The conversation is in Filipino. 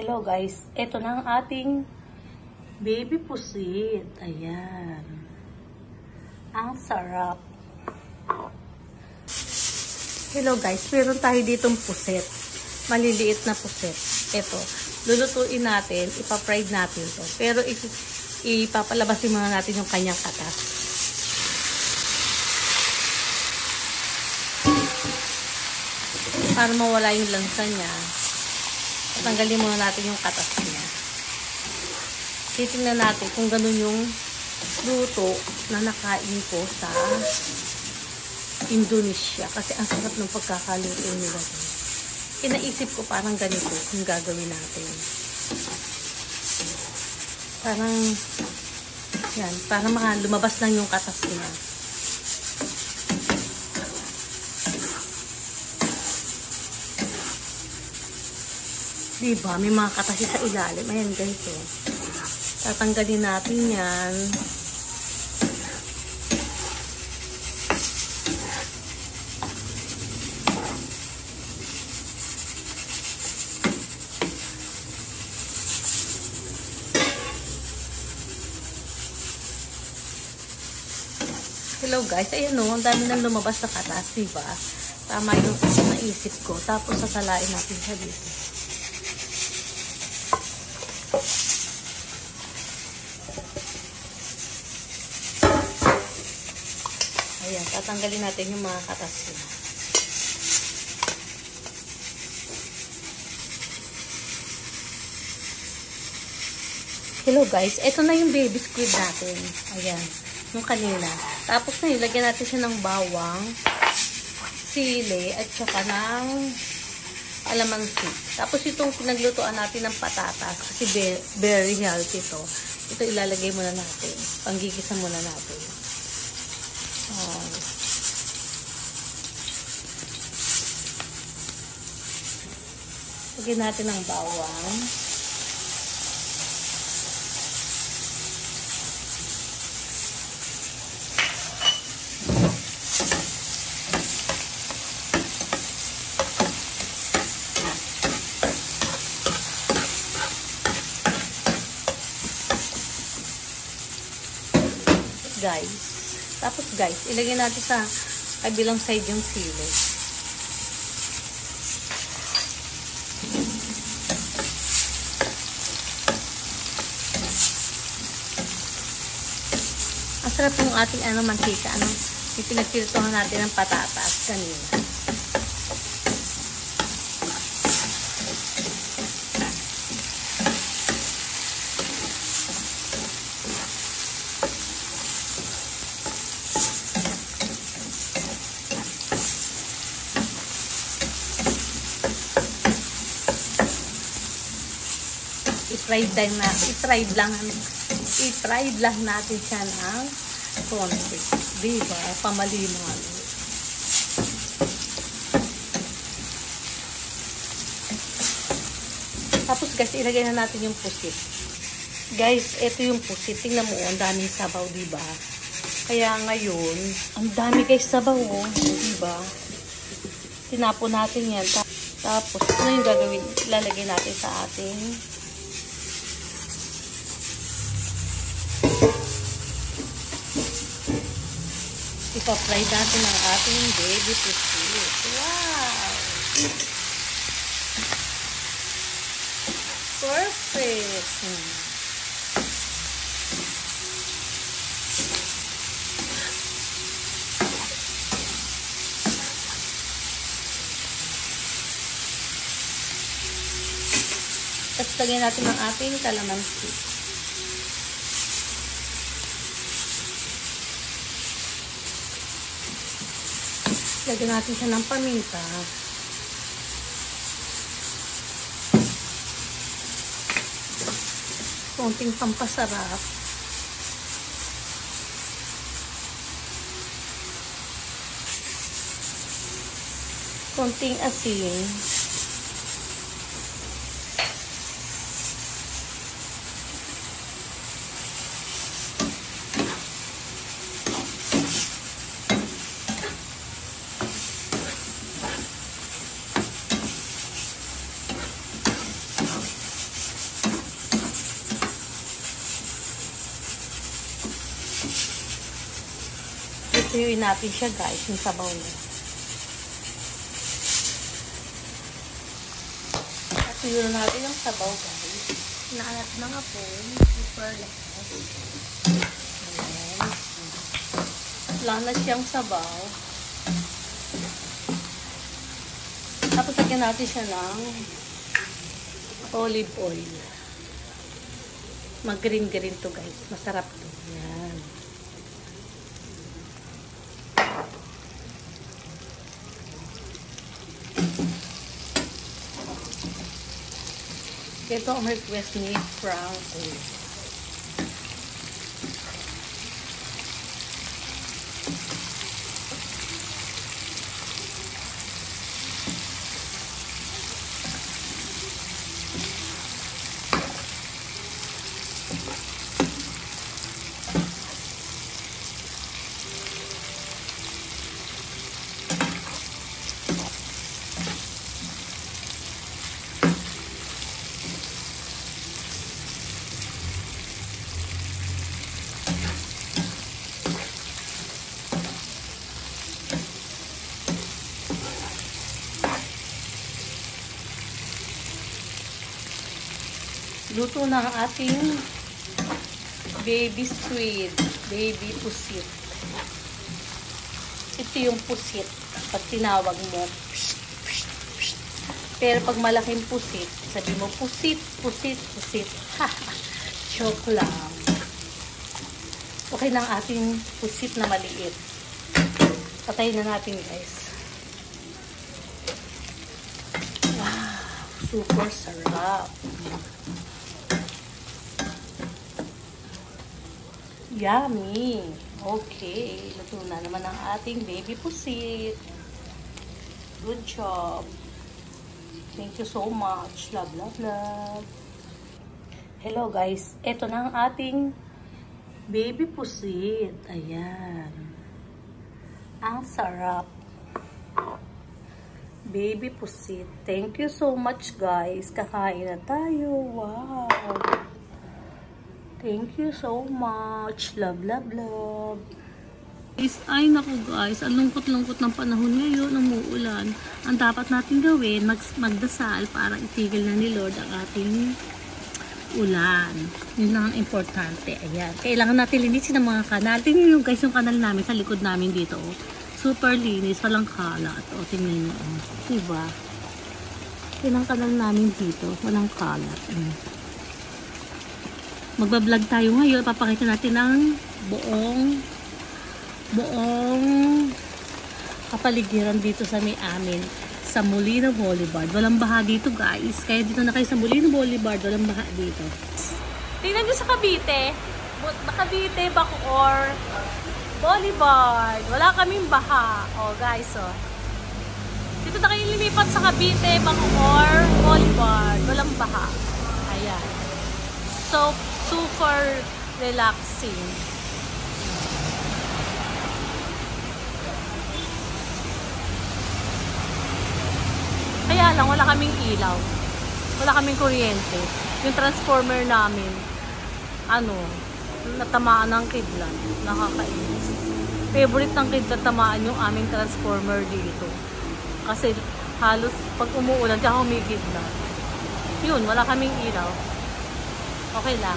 Hello guys, ito na ang ating baby pusit. Ayan. Ang sarap. Hello guys, meron tayo ditong pusit. Maliliit na pusit. Ito, lulutuin natin, ipa-fried natin to. Pero ipapalabasin muna natin yung kanyang katas. Para mawala yung lansa niya. Tanggalin muna natin yung katas niya. Titingnan natin kung ganun yung luto na nakain ko sa Indonesia. Kasi ang sarap ng pagkakaluto nila. Inaisip ko parang ganito yung gagawin natin. Parang, yan, parang lumabas lang yung katas niya. Diba? May mga katas sa ilalim. Ayan guys, oh. Tatanggalin natin yan. Hello guys. Ayan o. Ang dami nang lumabas sa katas. Diba? Tama yung naisip ko. Tapos sasalain natin siya dito. Ayan, tatanggalin natin yung mga katas niya. Hello guys, ito na yung baby squid natin. Ayan, yung kanina. Tapos na ilagyan natin siya ng bawang, sili, at saka ng alamansi. Tapos itong pinaglutuan natin ng patatas, kasi very healthy to. Ito ilalagay muna natin. Panggigisa muna natin. Lagyan natin ng bawang. Tapos guys, ilagay natin sa kabilang side yung sili. Ang sarap ng ating mantika, yung pinagpirituhan natin ng patatas kanina. I-fried lang natin siya ng konti. Diba? Pamaliman. Tapos guys, ilagay na natin yung pusit. Guys, ito yung pusit. Tingnan mo, ang daming sabaw, diba? Kaya ngayon, ang dami guys sabaw, oh. Diba? Tinapon natin yan. Tapos, ano yung gagawin? Ilalagay natin sa ating ipa-fry natin ang ating baby pusit. Wow! Perfect! Tapos lagyan natin ang ating kalamansi. Lagyan natin siya ng paminta. Konting pampasarap. Konting asin. Tuyuin natin siya guys, yung sabaw niya. At tuyuin natin yung sabaw guys. Inaanat na nga po. Super lakas. Ayan. Wala na siyang sabaw. Tapos lagyan natin siya ng olive oil. Mag-green-green to guys. Masarap to. Ayan. Ito ang request ni Franco. Luto na ang ating baby squid, baby pusit. Ito yung pusit, pag tinawag mo. Psh, psh, psh. Pero pag malaking pusit, sabi mo pusit, pusit, pusit. Joke lang. Okay na ang ating pusit na maliit. Patayin na natin guys. Wow, super sarap. Yummy! Okay, luto na naman ang ating baby pusit. Good job! Thank you so much. Love, love, love. Hello guys, eto na ang ating baby pusit. Ayan. Ang sarap. Baby pusit. Thank you so much guys. Kakain na tayo. Wow! Thank you so much. Love, love, love. Ay, naku guys. Ang lungkot-lungkot ng panahon ngayon. Umuulan. Ang dapat natin gawin, magdasal para itigil na ni Lord ang ating ulan. Yun lang ang importante. Ayan. Kailangan natin linisin ang mga kanal. Tingnan nyo guys yung kanal namin sa likod namin dito. Super linis. Walang kalat. O, tingnan nyo. Diba? Yun ang kanal namin dito. Walang kalat. Magbablog tayo ngayon. Papakita natin ang buong kapaligiran dito sa may amin sa Molino Boulevard. Walang baha dito guys. Kaya dito na kayo sa Molino Boulevard. Walang baha dito. Tingnan nyo sa Cavite. Cavite, Bacoor, Boulevard. Wala kaming baha. O guys, dito na kayo lilipat sa Cavite, Bacoor, Boulevard. Walang baha. Ayan. So, super relaxing. Kaya lang, wala kaming ilaw. Wala kaming kuryente. Yung transformer namin, natamaan ng kidlat. Nakakainis. Favorite ng kidlat tamaan yung aming transformer dito. Kasi halos pag umuulan, kaya humigidlat. Yun, wala kaming ilaw. Okay lang.